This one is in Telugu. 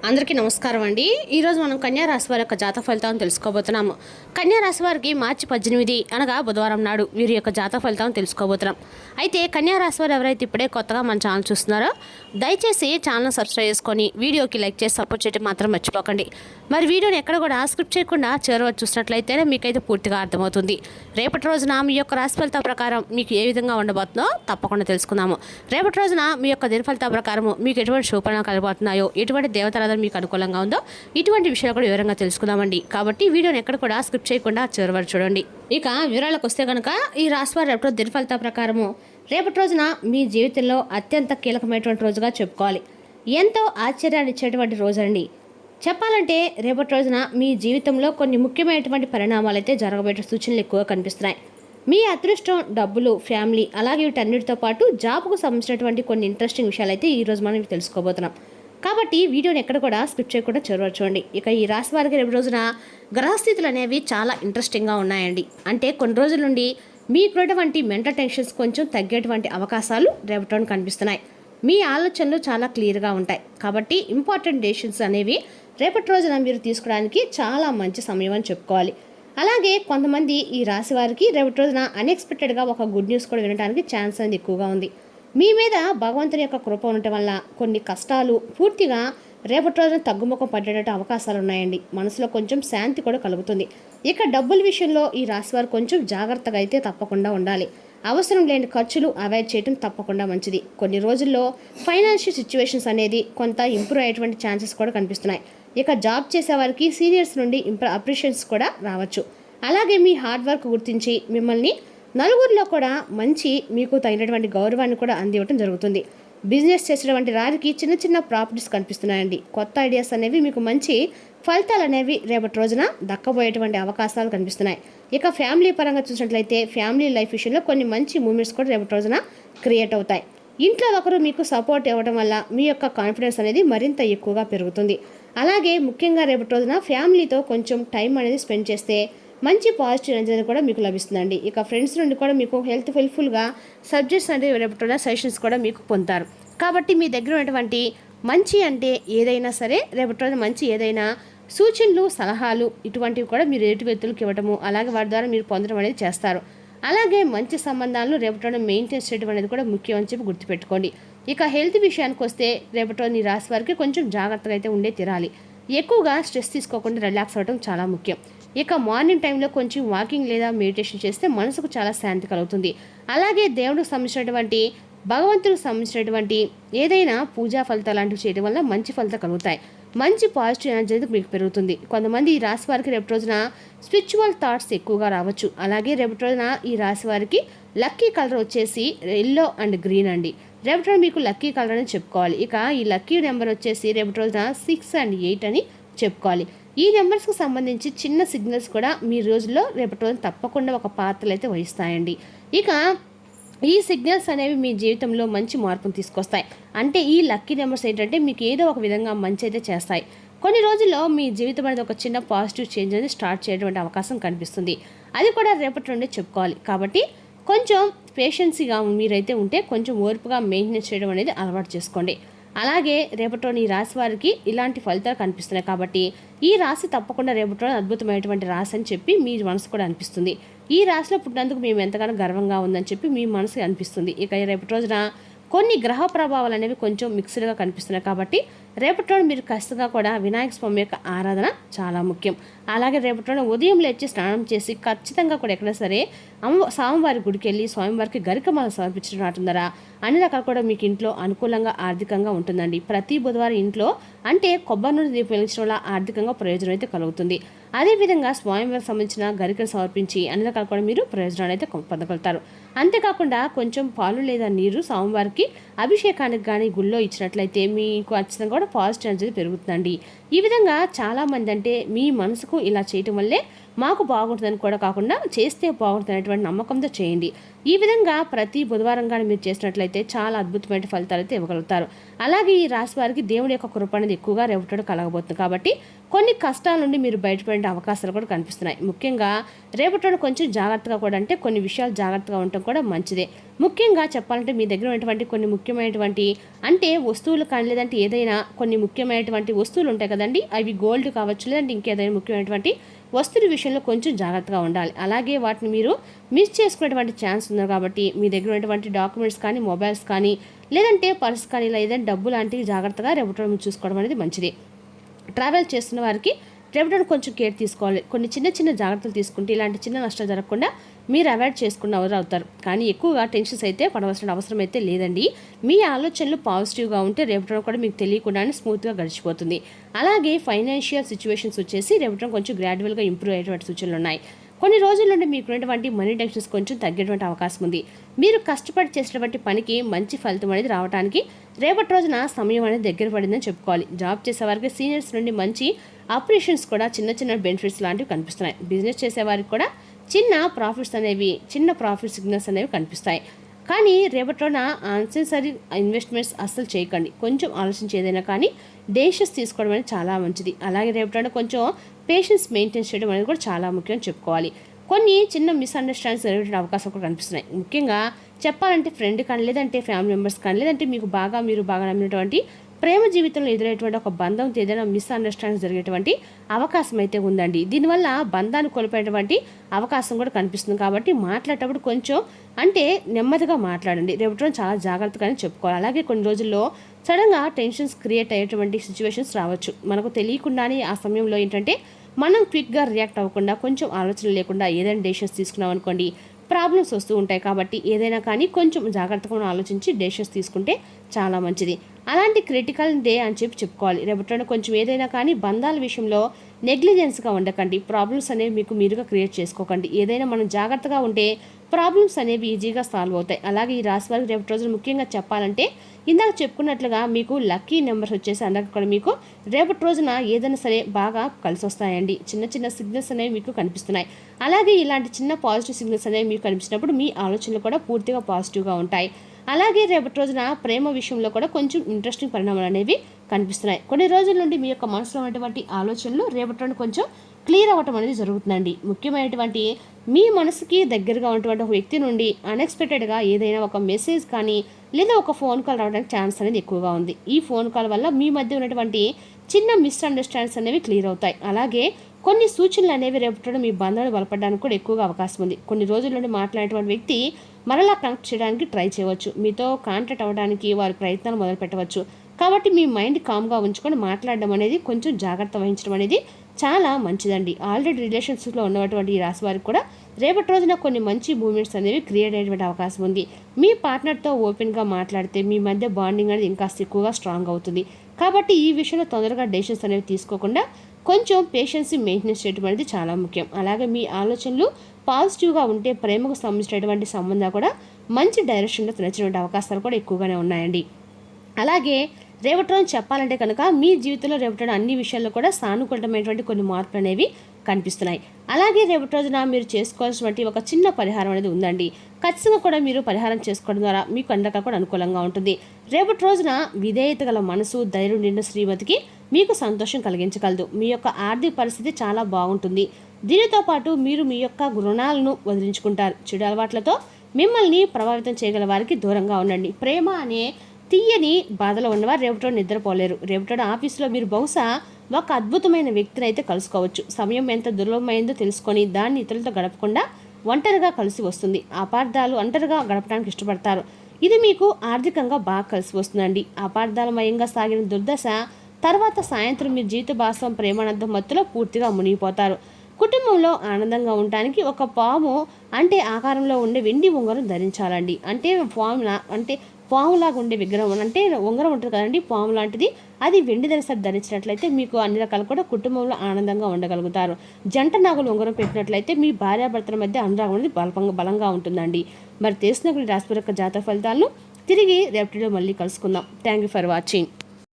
అందరికీ నమస్కారం అండి. ఈరోజు మనం కన్యా రాశి వారి యొక్క జాతక ఫలితాలను తెలుసుకోబోతున్నాము. కన్యా రాశి వారికి మార్చి 18 అనగా బుధవారం నాడు వీరి యొక్క జాతక ఫలితాలను తెలుసుకోబోతున్నాం. అయితే కన్యా రాశి వారు ఎవరైతే ఇప్పుడే కొత్తగా మన ఛానల్ చూస్తున్నారో దయచేసి ఛానల్ సబ్స్క్రైబ్ చేసుకొని వీడియోకి లైక్ చేసి సపోర్ట్ చేయడం మాత్రం మర్చిపోకండి. మరి వీడియోని ఎక్కడ కూడా స్క్రిప్ట్ చేయకుండా చివరి చూసినట్లయితేనే మీకైతే పూర్తిగా అర్థమవుతుంది. రేపటి రోజున మీ యొక్క రాశి ఫలితాల ప్రకారం మీకు ఏ విధంగా ఉండబోతుందో తప్పకుండా తెలుసుకుందాము. రేపటి రోజున మీ యొక్క దిన ఫలితాల ప్రకారం మీకు ఎటువంటి శుభపరిణామాలు కలగబోతున్నాయో, ఎటువంటి దేవతల మీకు అనుకూలంగా ఉందో ఇటువంటి విషయాలు కూడా వివరంగా తెలుసుకుందామండి. కాబట్టి వీడియోని ఎక్కడ కూడా స్కిప్ చేయకుండా చివరి వరకు చూడండి. ఇక వివరాలకు వస్తే కనుక ఈ రాశి వారి రేపటి దిన ఫలితాల ప్రకారము రేపటి రోజున మీ జీవితంలో అత్యంత కీలకమైనటువంటి రోజుగా చెప్పుకోవాలి. ఎంతో ఆశ్చర్యాన్ని ఇచ్చేటువంటి రోజు అండి. చెప్పాలంటే రేపటి రోజున మీ జీవితంలో కొన్ని ముఖ్యమైనటువంటి పరిణామాలు అయితే జరగబోయే సూచనలు ఎక్కువగా కనిపిస్తున్నాయి. మీ అదృష్టం, డబ్బులు, ఫ్యామిలీ అలాగే వీటన్నిటితో పాటు జాబ్కు సంబంధించినటువంటి కొన్ని ఇంట్రెస్టింగ్ విషయాలు అయితే ఈరోజు మనం తెలుసుకోబోతున్నాం. కాబట్టి వీడియోని ఎక్కడ కూడా స్కిప్ చేయకుండా చూడండి. ఇక ఈ రాశి వారికి రేపు రోజున గ్రహస్థితులు అనేవి చాలా ఇంట్రెస్టింగ్గా ఉన్నాయండి. అంటే కొన్ని రోజుల నుండి మీకున్నటువంటి మెంటల్ టెన్షన్స్ కొంచెం తగ్గేటువంటి అవకాశాలు రేపటి కనిపిస్తున్నాయి. మీ ఆలోచనలు చాలా క్లియర్గా ఉంటాయి. కాబట్టి ఇంపార్టెంట్ డెసిషన్స్ అనేవి రేపటి రోజున మీరు తీసుకోవడానికి చాలా మంచి సమయం అని చెప్పుకోవాలి. అలాగే కొంతమంది ఈ రాశి వారికి రేపటి రోజున అన్ఎక్స్పెక్టెడ్గా ఒక గుడ్ న్యూస్ కూడా వినడానికి ఛాన్స్ అనేది ఎక్కువగా ఉంది. మీ మీద భగవంతుని యొక్క కృప ఉండటం వల్ల కొన్ని కష్టాలు పూర్తిగా రేపటి రోజున తగ్గుముఖం పడేటట్టు అవకాశాలు ఉన్నాయండి. మనసులో కొంచెం శాంతి కూడా కలుగుతుంది. ఇక డబ్బుల విషయంలో ఈ రాశి వారు కొంచెం జాగ్రత్తగా అయితే తప్పకుండా ఉండాలి. అవసరం లేని ఖర్చులు అవాయిడ్ చేయడం తప్పకుండా మంచిది. కొన్ని రోజుల్లో ఫైనాన్షియల్ సిచ్యువేషన్స్ అనేది కొంత ఇంప్రూవ్ అయ్యేటువంటి ఛాన్సెస్ కూడా కనిపిస్తున్నాయి. ఇక జాబ్ చేసే వారికి సీనియర్స్ నుండి అప్రిషియేషన్స్ కూడా రావచ్చు. అలాగే మీ హార్డ్ వర్క్ గుర్తించి మిమ్మల్ని నలుగురిలో కూడా మంచి మీకు తగినటువంటి గౌరవాన్ని కూడా అందివ్వడం జరుగుతుంది. బిజినెస్ చేసేటువంటి వారికి చిన్న చిన్న ప్రాపర్టీస్ కనిపిస్తున్నాయండి. కొత్త ఐడియాస్ అనేవి మీకు మంచి ఫలితాలు అనేవి రేపటి రోజున దక్కబోయేటువంటి అవకాశాలు కనిపిస్తున్నాయి. ఇక ఫ్యామిలీ పరంగా చూసినట్లయితే ఫ్యామిలీ లైఫ్ విషయంలో కొన్ని మంచి మూమెంట్స్ కూడా రేపటి రోజున క్రియేట్ అవుతాయి. ఇంట్లో ఒకరు మీకు సపోర్ట్ ఇవ్వడం వల్ల మీ యొక్క కాన్ఫిడెన్స్ అనేది మరింత ఎక్కువగా పెరుగుతుంది. అలాగే ముఖ్యంగా రేపటి రోజున ఫ్యామిలీతో కొంచెం టైం అనేది స్పెండ్ చేస్తే మంచి పాజిటివ్ ఎనర్జీ అనేది కూడా మీకు లభిస్తుందండి. ఇక ఫ్రెండ్స్ నుండి కూడా మీకు హెల్ప్ఫుల్గా సబ్జెక్ట్స్ అంటే రేపటి సజెషన్స్ కూడా మీకు పొందుతారు. కాబట్టి మీ దగ్గర ఉన్నటువంటి మంచి అంటే ఏదైనా సరే రేపటి రోజు మంచి ఏదైనా సూచనలు, సలహాలు ఇటువంటివి కూడా మీరు ఎదుటి వ్యక్తులకు ఇవ్వడము, అలాగే వారి ద్వారా మీరు పొందడం అనేది చేస్తారు. అలాగే మంచి సంబంధాలను రేపటి రోజు మెయింటైన్ చేయడం అనేది కూడా ముఖ్యం అని చెప్పి గుర్తుపెట్టుకోండి. ఇక హెల్త్ విషయానికి వస్తే రేపటి రోజు ఈ రాశి వారికి కొంచెం జాగ్రత్తగా అయితే ఉండే తీరాలి. ఎక్కువగా స్ట్రెస్ తీసుకోకుండా రిలాక్స్ అవ్వడం చాలా ముఖ్యం. ఇక మార్నింగ్ టైంలో కొంచెం వాకింగ్ లేదా మెడిటేషన్ చేస్తే మనసుకు చాలా శాంతి కలుగుతుంది. అలాగే దేవుడికి సంబంధించినటువంటి భగవంతుడికి సంబంధించినటువంటి ఏదైనా పూజా ఫలితాలు లాంటివి చేయడం వల్ల మంచి ఫలితాలు కలుగుతాయి. మంచి పాజిటివ్ ఎనర్జీ మీకు పెరుగుతుంది. కొంతమంది ఈ రాశి వారికి రేపటి రోజున స్పిరిచువల్ థాట్స్ ఎక్కువగా రావచ్చు. అలాగే రేపటి రోజున ఈ రాశి వారికి లక్కీ కలర్ వచ్చేసి ఎల్లో అండ్ గ్రీన్ అండి. రేపటి రోజు మీకు లక్కీ కలర్ అని చెప్పుకోవాలి. ఇక ఈ లక్కీ నెంబర్ వచ్చేసి రేపటి రోజున 6 and 8 అని చెప్పుకోవాలి. ఈ నెంబర్స్కి సంబంధించి చిన్న సిగ్నల్స్ కూడా మీ రోజుల్లో రేపటి రోజున తప్పకుండా ఒక పాత్రలు అయితే వహిస్తాయండి. ఇక ఈ సిగ్నల్స్ అనేవి మీ జీవితంలో మంచి మార్పును తీసుకొస్తాయి. అంటే ఈ లక్కీ నెంబర్స్ ఏంటంటే మీకు ఏదో ఒక విధంగా మంచి అయితే చేస్తాయి. కొన్ని రోజుల్లో మీ జీవితం అనేది ఒక చిన్న పాజిటివ్ చేంజ్ అనేది స్టార్ట్ చేయడం అవకాశం కనిపిస్తుంది. అది కూడా రేపటి నుండి చెప్పుకోవాలి. కాబట్టి కొంచెం పేషెన్సీగా మీరైతే ఉంటే కొంచెం ఓర్పుగా మెయింటెనెన్స్ చేయడం అనేది అలవాటు చేసుకోండి. అలాగే రేపటి ఈ రాశి వారికి ఇలాంటి ఫలితాలు కనిపిస్తున్నాయి. కాబట్టి ఈ రాశి తప్పకుండా రేపటి అద్భుతమైనటువంటి రాశి అని చెప్పి మీ మనసు కూడా అనిపిస్తుంది. ఈ రాశిలో పుట్టినందుకు మేము ఎంతగానో గర్వంగా ఉందని చెప్పి మీ మనసుకి అనిపిస్తుంది. ఇక రేపటి రోజున కొన్ని గ్రహ ప్రభావాలు అనేవి కొంచెం మిక్స్డ్గా కనిపిస్తున్నాయి. కాబట్టి రేపటి రోజు మీరు ఖచ్చితంగా కూడా వినాయక స్వామి యొక్క ఆరాధన చాలా ముఖ్యం. అలాగే రేపటి రోజున ఉదయం లేచి స్నానం చేసి ఖచ్చితంగా కూడా ఎక్కడైనా సరే స్వామివారి గుడికి వెళ్ళి స్వామివారికి గరికమాల సమర్పించడం రావటం ద్వారా అన్ని రకాలు కూడా మీకు ఇంట్లో అనుకూలంగా ఆర్థికంగా ఉంటుందండి. ప్రతి బుధవారం ఇంట్లో అంటే కొబ్బరి నూనె దీపం వెలిగించడం వల్ల ఆర్థికంగా ప్రయోజనం అయితే కలుగుతుంది. అదేవిధంగా స్వామివారికి సంబంధించిన గరికను సమర్పించి అన్ని రకాలు కూడా మీరు ప్రయోజనాలు అయితే పొందగలుగుతారు. అంతేకాకుండా కొంచెం పాలు లేదా నీరు స్వామివారికి అభిషేకానికి కానీ గుళ్ళో ఇచ్చినట్లయితే మీకు ఖచ్చితంగా కూడా పాజిటివ్ ఎనర్జీ పెరుగుతుందండి. ఈ విధంగా చాలామంది అంటే మీ మనసుకు ఇలా చేయటం వల్లే మాకు బాగుంటుందని కూడా కాకుండా చేస్తే బాగుంటుంది అనేటువంటి నమ్మకంతో చేయండి. ఈ విధంగా ప్రతి బుధవారం కానీ మీరు చేసినట్లయితే చాలా అద్భుతమైన ఫలితాలు అయితే ఇవ్వగలుగుతారు. అలాగే ఈ రాశి వారికి దేవుడి యొక్క కృప అనేది ఎక్కువగా రేపటి కలగబోతుంది కాబట్టి కొన్ని కష్టాల నుండి మీరు బయటపడే అవకాశాలు కూడా కనిపిస్తున్నాయి. ముఖ్యంగా రేపటి కొంచెం జాగ్రత్తగా కూడా, అంటే కొన్ని విషయాలు జాగ్రత్తగా ఉండటం కూడా మంచిదే. ముఖ్యంగా చెప్పాలంటే మీ దగ్గర ఉన్నటువంటి కొన్ని ముఖ్యమైనటువంటి అంటే వస్తువులు కానీ, లేదంటే ఏదైనా కొన్ని ముఖ్యమైనటువంటి వస్తువులు ఉంటాయి కదండి, అవి గోల్డ్ కావచ్చు, లేదంటే ఇంకేదైనా ముఖ్యమైనటువంటి వస్తువుల విషయంలో కొంచెం జాగ్రత్తగా ఉండాలి. అలాగే వాటిని మీరు మిస్ చేసుకునేటువంటి ఛాన్స్ ఉంది కాబట్టి మీ దగ్గర ఉన్నటువంటి డాక్యుమెంట్స్ కానీ, మొబైల్స్ కానీ, లేదంటే పర్స్ కానీ, లేదంటే డబ్బు లాంటివి జాగ్రత్తగా రేపటి చూసుకోవడం అనేది మంచిది. ట్రావెల్ చేస్తున్న వారికి రేపటి కొంచెం కేర్ తీసుకోవాలి. కొన్ని చిన్న చిన్న జాగ్రత్తలు తీసుకుంటే ఇలాంటి చిన్న నష్టాలు జరగకుండా మీరు అవాయిడ్ చేసుకున్న ఎవరు అవుతారు. కానీ ఎక్కువగా టెన్షన్స్ అయితే పడవలసిన అవసరం అయితే లేదండి. మీ ఆలోచనలు పాజిటివ్గా ఉంటే రేపటి కూడా మీకు తెలియకుండానే స్మూత్గా గడిచిపోతుంది. అలాగే ఫైనాన్షియల్ సిచ్యువేషన్స్ వచ్చేసి రేపటి కొంచెం గ్రాడ్యువల్గా ఇంప్రూవ్ అయ్యేటువంటి సూచనలు ఉన్నాయి. కొన్ని రోజుల నుండి మీకున్నటువంటి మనీ టెన్షన్స్ కొంచెం తగ్గేటువంటి అవకాశం ఉంది. మీరు కష్టపడి చేసినటువంటి పనికి మంచి ఫలితం అనేది రావడానికి రేపటి రోజున సమయం అనేది దగ్గర పడిందని చెప్పుకోవాలి. జాబ్ చేసేవారికి సీనియర్స్ నుండి మంచి అప్రిషియేషన్స్ కూడా, చిన్న చిన్న బెనిఫిట్స్ లాంటివి కనిపిస్తున్నాయి. బిజినెస్ చేసేవారికి కూడా చిన్న ప్రాఫిట్ సిగ్నల్స్ అనేవి కనిపిస్తాయి. కానీ రేపటి రోజున అన్సెసరీ ఇన్వెస్ట్మెంట్స్ అస్సలు చేయకండి. కొంచెం ఆలోచించి ఏదైనా కానీ డెసిషన్స్ తీసుకోవడం అనేది చాలా మంచిది. అలాగే రేపటి రోజున కొంచెం పేషెన్స్ మెయింటైన్ చేయడం అనేది కూడా చాలా ముఖ్యం చెప్పుకోవాలి. కొన్ని చిన్న మిస్అండర్స్టాండింగ్స్ జరిగే అవకాశం కూడా కనిపిస్తున్నాయి. ముఖ్యంగా చెప్పాలంటే ఫ్రెండ్ కానీ, లేదంటే ఫ్యామిలీ మెంబర్స్ కానీ, లేదంటే మీరు బాగా నమ్మినటువంటి ప్రేమ జీవితంలో ఎదురయ్యేటువంటి ఒక బంధం ఏదైనా మిస్అండర్స్టాండింగ్ జరిగేటువంటి అవకాశం అయితే ఉందండి. దీనివల్ల బంధాన్ని కోల్పోయేటువంటి అవకాశం కూడా కనిపిస్తుంది. కాబట్టి మాట్లాడేటప్పుడు కొంచెం అంటే నెమ్మదిగా మాట్లాడండి. రేపటి చాలా జాగ్రత్తగానే చెప్పుకోవాలి. అలాగే కొన్ని రోజుల్లో సడన్గా టెన్షన్స్ క్రియేట్ అయ్యేటువంటి సిచ్యువేషన్స్ రావచ్చు. మనకు తెలియకుండానే ఆ సమయంలో ఏంటంటే మనం క్విక్గా రియాక్ట్ అవ్వకుండా, కొంచెం ఆలోచన లేకుండా ఏదైనా డెసిషన్స్ తీసుకున్నాం అనుకోండి, ప్రాబ్లమ్స్ వస్తూ ఉంటాయి. కాబట్టి ఏదైనా కానీ కొంచెం జాగ్రత్తగా ఆలోచించి డెసిషన్స్ తీసుకుంటే చాలా మంచిది. అలాంటి క్రిటికల్ డే అని చెప్పుకోవాలి. రేపటి కొంచెం ఏదైనా కానీ బంధాల విషయంలో నెగ్లిజెన్స్గా ఉండకండి. ప్రాబ్లమ్స్ అనేవి మీకు మీరుగా క్రియేట్ చేసుకోకండి. ఏదైనా మనం జాగ్రత్తగా ఉంటే ప్రాబ్లమ్స్ అనేవి ఈజీగా సాల్వ్ అవుతాయి. అలాగే ఈ రాశి వారికి రేపటి రోజున ముఖ్యంగా చెప్పాలంటే ఇందాక చెప్పుకున్నట్లుగా మీకు లక్కీ నెంబర్స్ వచ్చేసి అందరికి కూడా మీకు రేపటి రోజున ఏదైనా సరే బాగా కలిసి వస్తాయండి. చిన్న చిన్న సిగ్నల్స్ అనేవి మీకు కనిపిస్తున్నాయి. అలాగే ఇలాంటి చిన్న పాజిటివ్ సిగ్నల్స్ అనేవి మీకు కనిపించినప్పుడు మీ ఆలోచనలు కూడా పూర్తిగా పాజిటివ్గా ఉంటాయి. అలాగే రేపటి రోజున ప్రేమ విషయంలో కూడా కొంచెం ఇంట్రెస్టింగ్ పరిణామాలు అనేవి కనిపిస్తున్నాయి. కొన్ని రోజుల నుండి మీ యొక్క మనసులో ఉన్నటువంటి ఆలోచనలు రేపటి రోజున కొంచెం క్లియర్ అవ్వటం అనేది జరుగుతుందండి. ముఖ్యమైనటువంటి మీ మనసుకి దగ్గరగా ఉన్నటువంటి ఒక వ్యక్తి నుండి అన్ఎక్స్పెక్టెడ్గా ఏదైనా ఒక మెసేజ్ కానీ, లేదా ఒక ఫోన్ కాల్ రావడానికి ఛాన్స్ అనేది ఎక్కువగా ఉంది. ఈ ఫోన్ కాల్ వల్ల మీ మధ్య ఉన్నటువంటి చిన్న మిస్అండర్స్టాండింగ్స్ అనేవి క్లియర్ అవుతాయి. అలాగే కొన్ని సూచనలు అనేవి రేపటి మీ బంధాలు బలపడడానికి కూడా ఎక్కువగా అవకాశం ఉంది. కొన్ని రోజుల నుండి మాట్లాడేటువంటి వ్యక్తి మరలా కనెక్ట్ చేయడానికి ట్రై చేయవచ్చు. మీతో కాంటాక్ట్ అవ్వడానికి వారి ప్రయత్నాలు మొదలు పెట్టవచ్చు. కాబట్టి మీ మైండ్ కామ్గా ఉంచుకొని మాట్లాడడం అనేది, కొంచెం జాగ్రత్త వహించడం అనేది చాలా మంచిదండి. ఆల్రెడీ రిలేషన్షిప్లో ఉన్నటువంటి ఈ రాశి వారికి కూడా రేపటి రోజున కొన్ని మంచి మూమెంట్స్ అనేవి క్రియేట్ అయ్యేటువంటి అవకాశం ఉంది. మీ పార్ట్నర్తో ఓపెన్గా మాట్లాడితే మీ మధ్య బాండింగ్ అనేది ఇంకా ఎక్కువగా స్ట్రాంగ్ అవుతుంది. కాబట్టి ఈ విషయంలో తొందరగా డెసిషన్స్ అనేవి తీసుకోకుండా కొంచెం పేషెన్సీ మెయింటెనెన్స్ చేయడం అనేది చాలా ముఖ్యం. అలాగే మీ ఆలోచనలు పాజిటివ్గా ఉంటే ప్రేమకు సంబంధించినటువంటి సంబంధాలు కూడా మంచి డైరెక్షన్లో నచ్చినటువంటి అవకాశాలు కూడా ఎక్కువగానే ఉన్నాయండి. అలాగే రేపటి రోజు చెప్పాలంటే కనుక మీ జీవితంలో రేపటి అన్ని విషయాల్లో కూడా సానుకూలమైనటువంటి కొన్ని మార్పులు అనేవి కనిపిస్తున్నాయి. అలాగే రేపటి రోజున మీరు చేసుకోవాల్సినటువంటి ఒక చిన్న పరిహారం అనేది ఉందండి. ఖచ్చితంగా కూడా మీరు పరిహారం చేసుకోవడం ద్వారా మీకు అందరికీ కూడా అనుకూలంగా ఉంటుంది. రేపటి రోజున విధేయత గల మనసు, ధైర్యం నిండిన శ్రీమతికి మీకు సంతోషం కలిగించగలదు. మీ యొక్క ఆర్థిక పరిస్థితి చాలా బాగుంటుంది. దీనితో పాటు మీరు మీ యొక్క రుణాలను వదిలించుకుంటారు. చెడు అలవాట్లతో మిమ్మల్ని ప్రభావితం చేయగల వారికి దూరంగా ఉండండి. ప్రేమ అనే తీయని బాధలో ఉన్నవారు రేపటి నిద్రపోలేరు. రేపటి ఆఫీసులో మీరు బహుశా ఒక అద్భుతమైన వ్యక్తిని అయితే కలుసుకోవచ్చు. సమయం ఎంత దుర్లభమైందో తెలుసుకొని దాన్ని ఇతరులతో గడపకుండా ఒంటరిగా కలిసి వస్తుంది. అపార్థాలు ఒంటరిగా గడపడానికి ఇష్టపడతారు. ఇది మీకు ఆర్థికంగా బాగా కలిసి వస్తుందండి. అపార్థాలమయంగా సాగిన దుర్దశ తర్వాత సాయంత్రం మీ జీవిత భాగస్వామి ప్రేమానందం మత్తులో పూర్తిగా మునిగిపోతారు. కుటుంబంలో ఆనందంగా ఉండటానికి ఒక పాము అంటే ఆకారంలో ఉండే వెండి ఉంగరం ధరించాలండి. పాములాగా ఉండే విగ్రహం అంటే ఉంగరం ఉంటుంది కదండి, పాము లాంటిది, అది వెండి ధరించినట్లయితే మీకు అన్ని రకాలు కూడా కుటుంబంలో ఆనందంగా ఉండగలుగుతారు. జంట నాగులు ఉంగరం పెట్టినట్లయితే మీ భార్యాభర్తల మధ్య అనురాగం అనేది బలంగా ఉంటుందండి. మరి తెలిసిన రాశి యొక్క జాతక ఫలితాలను తిరిగి రేపటిలో మళ్ళీ కలుసుకుందాం. Thank you for watching.